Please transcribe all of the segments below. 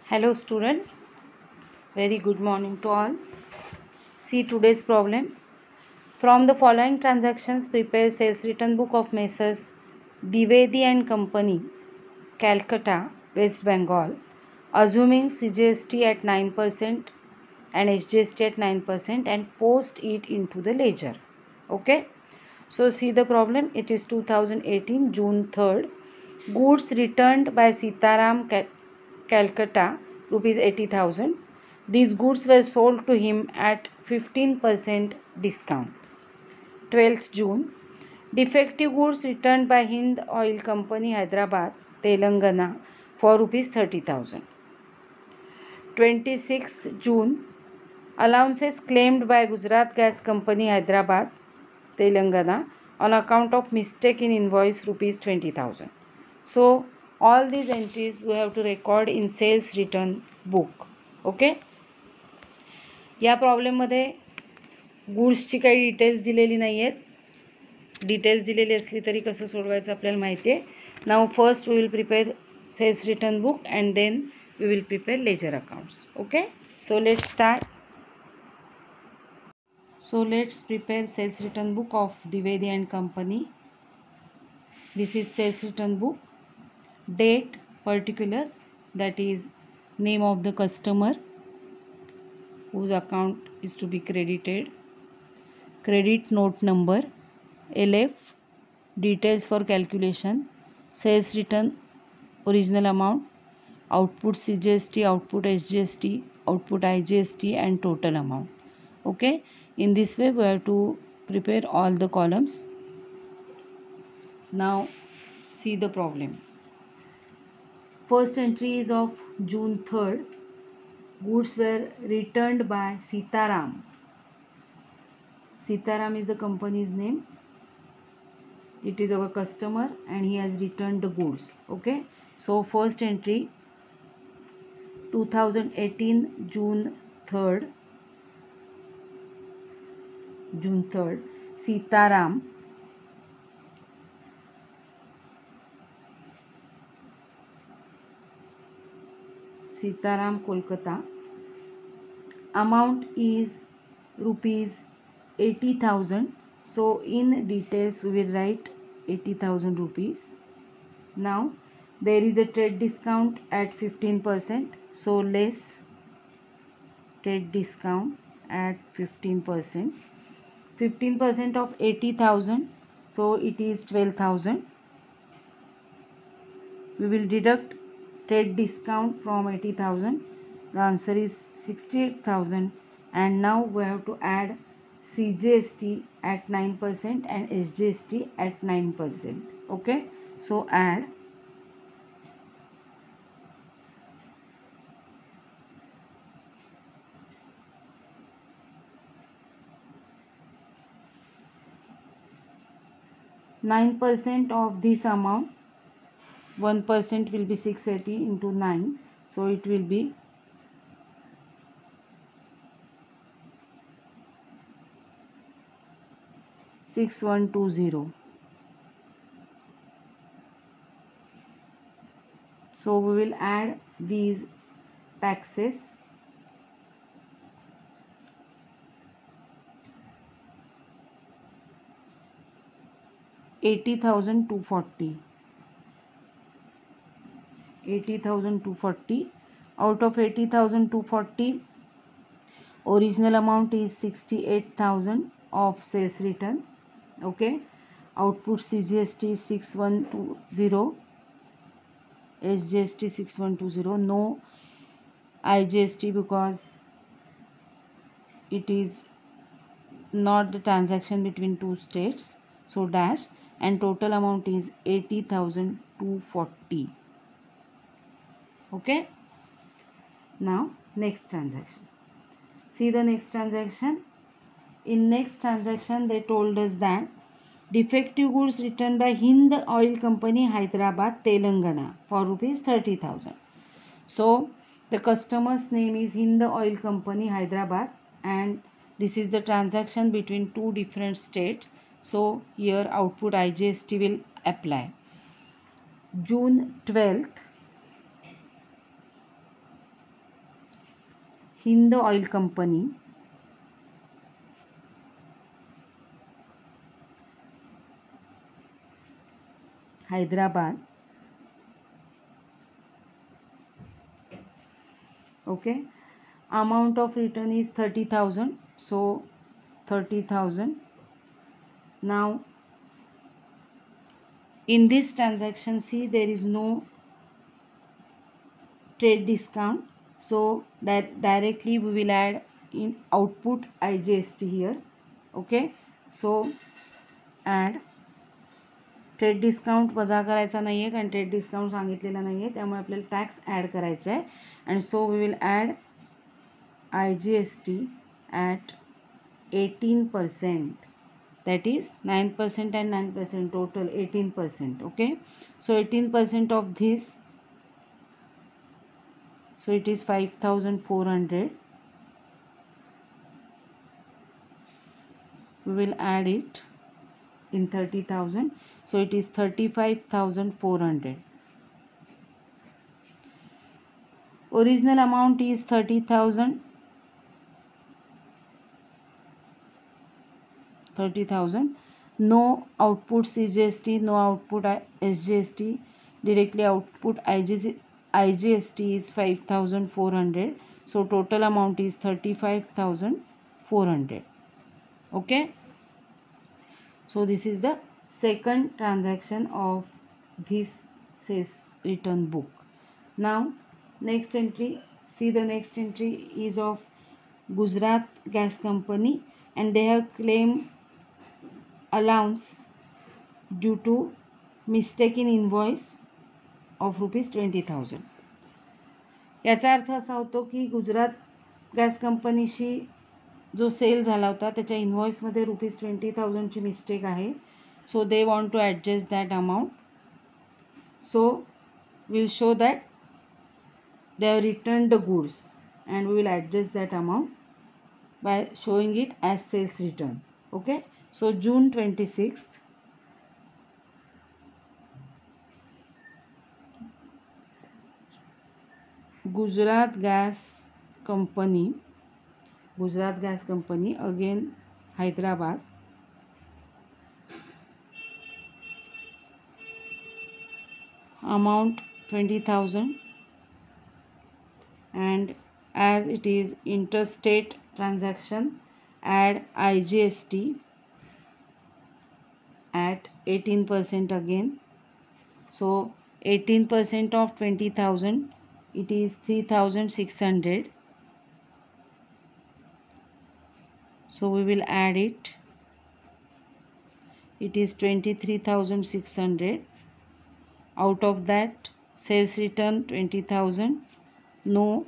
Hello students, very good morning to all. See today's problem. From the following transactions, prepare sales return book of Messrs. Dwivedi and Company, Calcutta, West Bengal, assuming CGST at 9% and SGST at 9% and post it into the ledger. Okay. So see the problem. It is 2018 June 3rd. Goods returned by Sitaram, Calcutta, rupees 80,000. These goods were sold to him at 15% discount. 12th June. Defective goods returned by Hind Oil Company, Hyderabad, Telangana for rupees 30,000. 26th June. Allowances claimed by Gujarat Gas Company, Hyderabad, Telangana on account of mistake in invoice rupees 20,000. So all these entries we have to record in sales return book. Okay. या प्रॉब्लेममध्ये गुड्सची काही details दिलेली नाही आहेत. Details दिलेली असली तरी कसं सोडवायचं आपल्याला माहिती आहे. Now first we will prepare sales return book and then we will prepare ledger accounts. Okay. So let's start. So let's prepare sales return book of Dwivedi and Company. This is sales return book. Date, particulars, that is name of the customer whose account is to be credited, credit note number, LF, details for calculation, sales return, original amount, output CGST, output SGST, output IGST and total amount. Okay. In this way we have to prepare all the columns. Now see the problem. First entry is of June 3rd. Goods were returned by Sitaram. Sitaram is the company's name. It is our customer and he has returned the goods. Okay. So first entry 2018 June 3rd. Sitaram Kolkata. Amount is rupees 80,000. So in details we will write 80,000 rupees. Now there is a trade discount at 15%. So less trade discount at 15%. 15% of 80,000. So it is 12,000. We will deduct trade discount from 80,000. The answer is 68,000. And now we have to add CGST at 9% and SGST at 9%. Okay. So add. (9% of this amount, 1% will be 680 into 9. So it will be 6120. So we will add these taxes. $80,240. Out of 80,240, original amount is 68,000 of sales return. Okay. Output CGST is 6120. SGST 6120. No IGST because it is not the transaction between two states. So dash, and total amount is 80,240. Okay. Now next transaction. See the next transaction. In next transaction they told us that defective goods returned by Hind Oil Company, Hyderabad, Telangana for rupees 30,000. So the customer's name is Hind Oil Company, Hyderabad, and this is the transaction between two different states. So here output IGST will apply. June 12th. Hind Oil Company, Hyderabad. Okay, amount of return is 30,000, so 30,000. Now in this transaction, see, there is no trade discount, so that directly we will add in output IGST here. Okay, so add. Trade discount वजा करायचा नाही आहे कारण trade discount सांगितलेला नाही आहे, त्यामुळे आपल्याला टॅक्स ॲड करायचा आहे. And so we will add IGST at 18%, that is 9% and 9%, total 18%. Okay, so 18% of this, so it is 5,400. We will add it in 30,000, so it is 35,400. Original amount is 30,000. 30,000. No output CGST, no output SGST. Directly output IGST is 5,400. So total amount is 35,400. Okay. So this is the second transaction of this sales return book. Now next entry. See, the next entry is of Gujarat Gas Company, and they have claimed allowance due to mistake in invoice of ₹20,000. याचा अर्थ असा होतो की Gujarat gas कंपनीशी जो cell झाला होता त्याच्या इन्व्हॉइसमध्ये ₹20,000ची mistake आहे. So they want to adjust that amount. So will show that they have returned the goods, and we will adjust that amount by showing it as sales return. Okay, so June 26th, Gujarat Gas Company, again Hyderabad, amount 20,000, and as it is interstate transaction, add IGST at 18% again. So 18% of 20,000, it is 3,600. So we will add it. It is 23,600. Out of that, sales return 20,000. No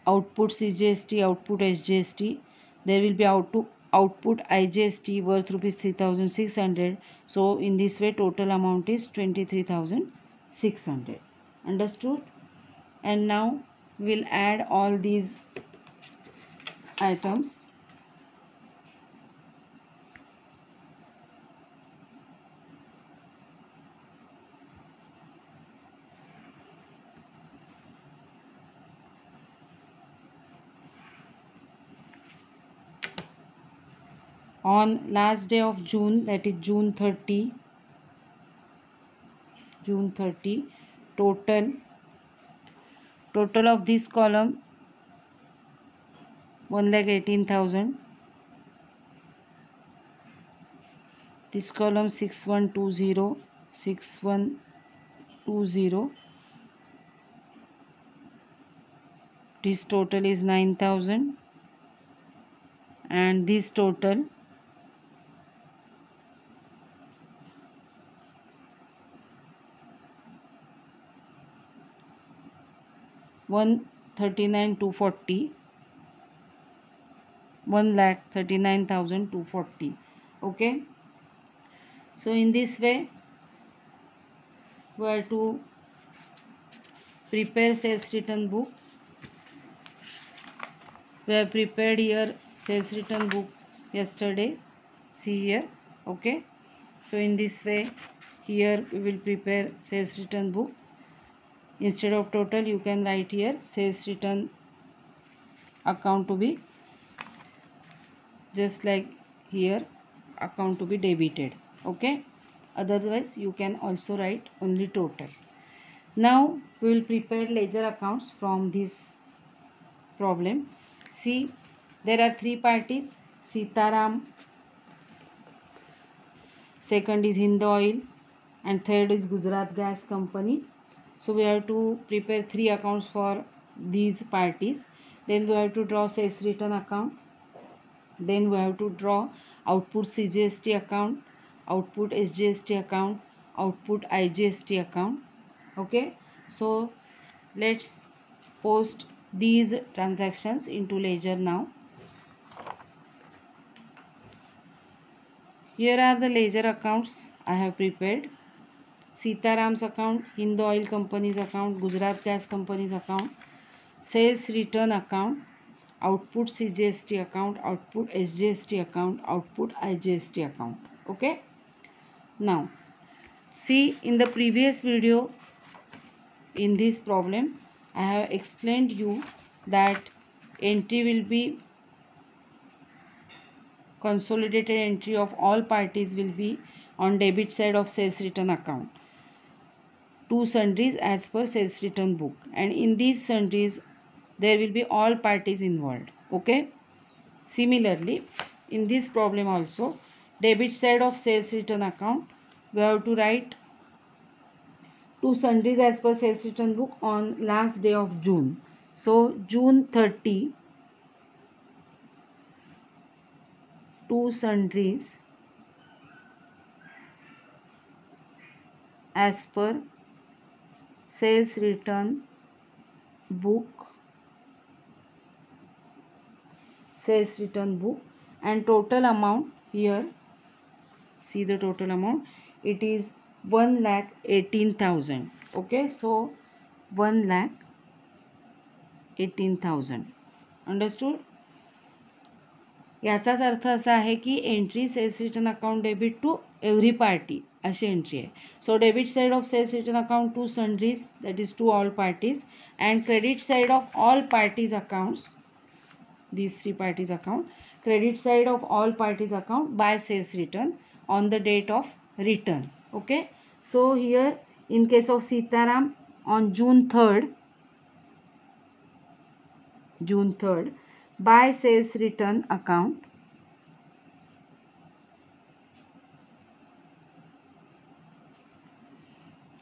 output CGST, output SGST. There will be output IGST worth ₹3,600. So in this way total amount is 23,600. Understood? And now we'll add all these items. On last day of June, that is June 30, total of this column 1,18,000. This column 6120. This total is 9,000, and this total 139,240, 1,39,240. Okay, so in this way we have to prepare sales return book. We have prepared here sales return book yesterday. See here. Okay, so in this way here we will prepare sales return book. Instead of total, you can write here sales return account to be, just like here, account to be debited. Okay, otherwise you can also write only total. Now we will prepare ledger accounts from this problem. See, there are three parties: Sitaram, second is Hind Oil, and third is Gujarat Gas Company. So we have to prepare three accounts for these parties. Then we have to draw sales return account. Then we have to draw output CGST account, output SGST account, output IGST account. Okay, so let's post these transactions into ledger now. Here are the ledger accounts I have prepared: Sitaram's account, Hind Oil Company's account, Gujarat Gas Company's account, sales return account, output CGST account, output SGST account, output IGST account. Okay. Now, see, in the previous video, in this problem, I have explained you that entry will be consolidated entry of all parties will be on debit side of sales return account. Two sundries as per sales return book, and in these sundries there will be all parties involved. Okay. Similarly, in this problem also, debit side of sales return account, we have to write two sundries as per sales return book on last day of June. So June 30, two sundries as per sales return book, and total amount here, see the total amount, it is 1,18,000. Okay, so 1,18,000. Understood. याचाच अर्थ असा आहे की entry sales return account debit to every party अशी एंट्री आहे. So debit side of sales return account to sundries, that is to all parties, and credit side of all parties accounts, these three parties account, credit side of all parties account by sales return on the date of return. Okay, so here in case of Sitaram, on June 3rd, by sales return account,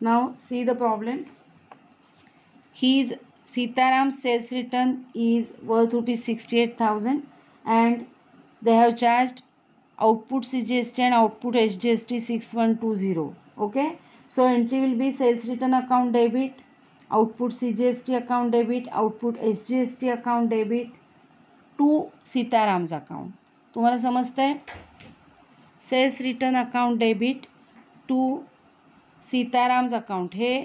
now see the problem. His Sitaram's sales return is worth rupees 68,000, and they have charged output CGST and output SGST 6120. Okay, so entry will be sales return account debit, output CGST account debit, output SGST account debit to Sitaram's account. तुम्हाला समजतंय? Sales return account debit to Sitaram's account हे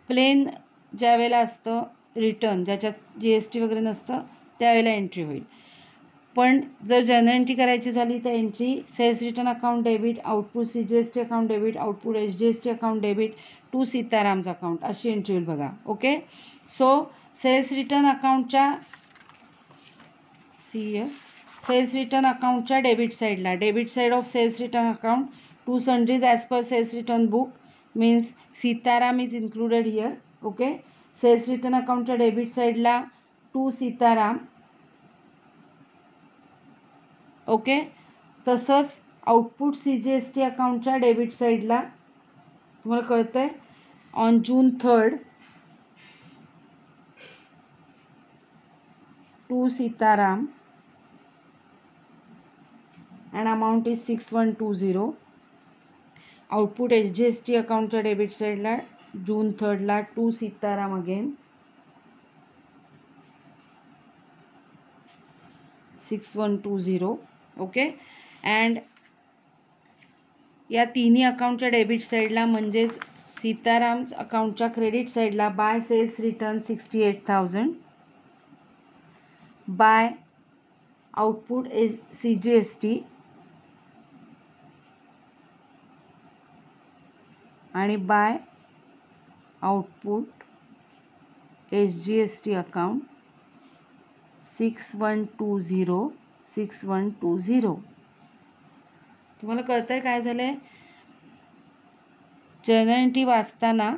plain ज्या वेळेला असतं return, ज्याच्यात GST वगैरे नसतं त्यावेळेला एंट्री होईल. पण जर जनरल एंट्री करायची झाली तर entry sales return account debit, output CGST account debit, output SGST account debit to Sitaram's account अशी एंट्री होईल बघा. ओके, सो सेल्स रिटर्न अकाउंटच्या सेल्स रिटर्न अकाउंटच्या डेबिट साईडला, debit side of sales return account to sundries as per sales return book means Sitaram is included here. Okay, sales return अकाउंटच्या debit साईडला to Sitaram. Okay, तसंच आउटपुट CGST अकाउंटच्या debit साईडला तुम्हाला कळतंय on June 3rd to Sitaram and amount is 6120. Output SGST अकाउंटच्या debit साईडला June 3rd to Sitaram again 6120. ओके, अँड या तिन्ही अकाउंटच्या डेबिट साईडला म्हणजेच सीताराम्स अकाउंटच्या क्रेडिट साईडला by sales return 68,000, by output CGST आणि बाय आउटपुट SGST अकाउंट 6120. तुम्हाला कळतं आहे काय झालं आहे? जर्नल एंट्री वाचताना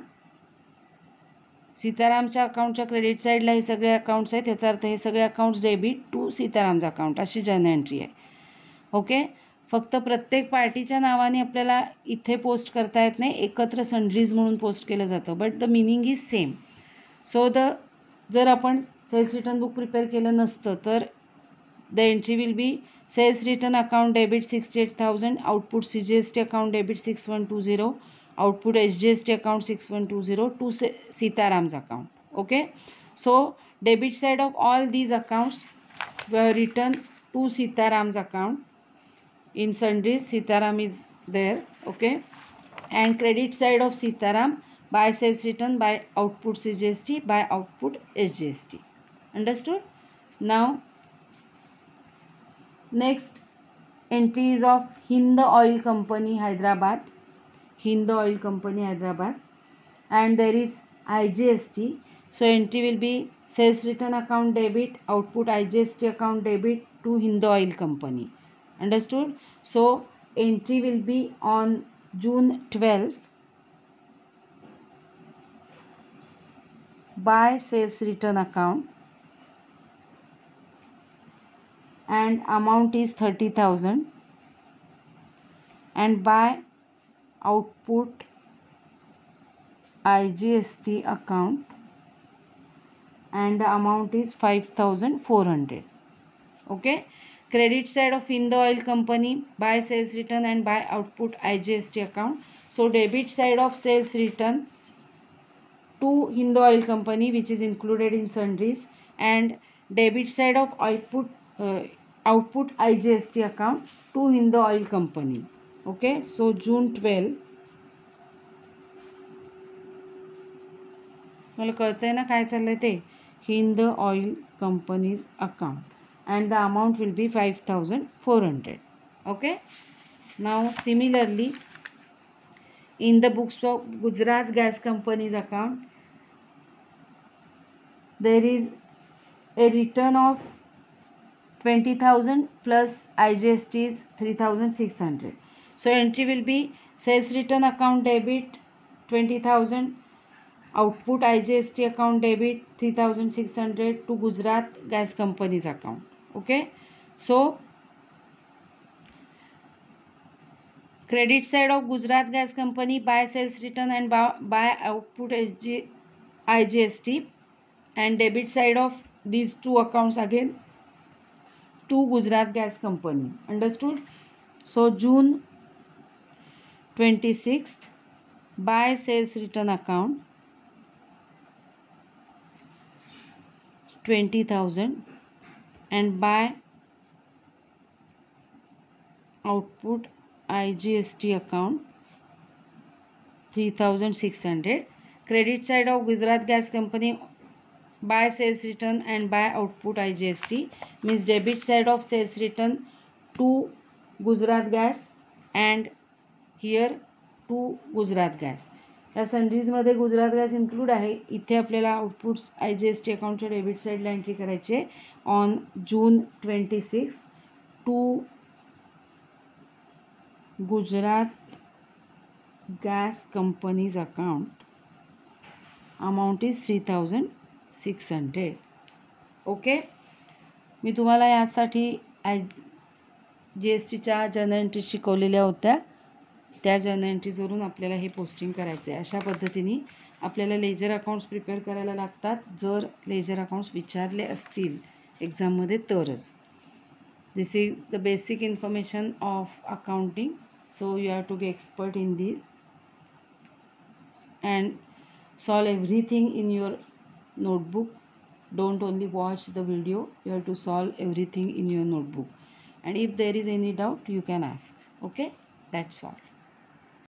सीतारामच्या अकाउंटच्या क्रेडिट साईडला हे सगळे अकाउंट्स आहेत. याचा अर्थ हे सगळे अकाउंट्स डेबिट टू सीतारामचं अकाउंट अशी जर्नल एंट्री आहे. ओके, फक्त प्रत्येक पार्टीच्या नावाने आपल्याला इथे पोस्ट करता येत नाही, एकत्र सन्ड्रीज म्हणून पोस्ट केलं जातं. But the meaning is same. So जर आपण सेल्स रिटर्न बुक प्रिपेअर केलं नसतं तर the entry will be sales return account debit 68,000, output CGST account debit 6120, output SGST account 6120 to Sitaram's account. Okay, so debit side of all these accounts were written to Sitaram's account. In sundries Sitaram is there. Okay, and credit side of Sitaram by sales return, by output CGST, by output SGST. Understood? Now next entry is of Hind Oil Company Hyderabad. Hind Oil Company Hyderabad, and there is IGST. So entry will be sales return account debit, output IGST account debit to Hind Oil Company. Understood? So entry will be on June 12 by sales return account, and amount is 30,000, and by output IGST account, and the amount is 5,400. Okay, credit side of Hind Oil Company by sales return and by output IGST account. So debit side of sales return to Hind Oil Company, which is included in sundries, and debit side of output IGST account to Hind Oil Company. Okay, so June 12. मला कळतं आहे ना काय चाललं आहे ते? Hind oil companies account, and the amount will be 5,400. Okay, now similarly in the books of Gujarat Gas Company's account there is a return of 20,000 plus IGST is 3,600. So entry will be sales return account debit 20,000, output IGST account debit 3,600 to Gujarat Gas Company's account. Okay, so credit side of Gujarat Gas Company by sales return and by output IGST, and debit side of these two accounts again to Gujarat Gas Company. Understood? So June 26th by sales return account 20,000, and by output IGST account 3,600. Credit side of Gujarat Gas Company by sales return and by output IGST means debit side of sales return to Gujarat Gas and here to Gujarat Gas. या सन्ड्रीजमध्ये Gujarat gas include आहे. इथे आपल्याला outputs IGST अकाउंटच्या debit साईडला entry करायचे on June 26 to Gujarat Gas companies account. Amount is 3,600. ओके, मी तुम्हाला यासाठी GSTच्या जर्नल एंट्री शिकवलेल्या होत्या. त्या जर्नल एंट्रीजवरून आपल्याला हे पोस्टिंग करायचं आहे. अशा पद्धतीने आपल्याला लेजर अकाउंट्स प्रिपेअर करायला लागतात जर लेजर अकाउंट्स विचारले असतील एक्झाममध्ये तरच. This is the basic information of accounting. So you have to be expert in this and solve everything in your notebook. Don't only watch the video, you have to solve everything in your notebook, and if there is any doubt you can ask. Okay, that's all.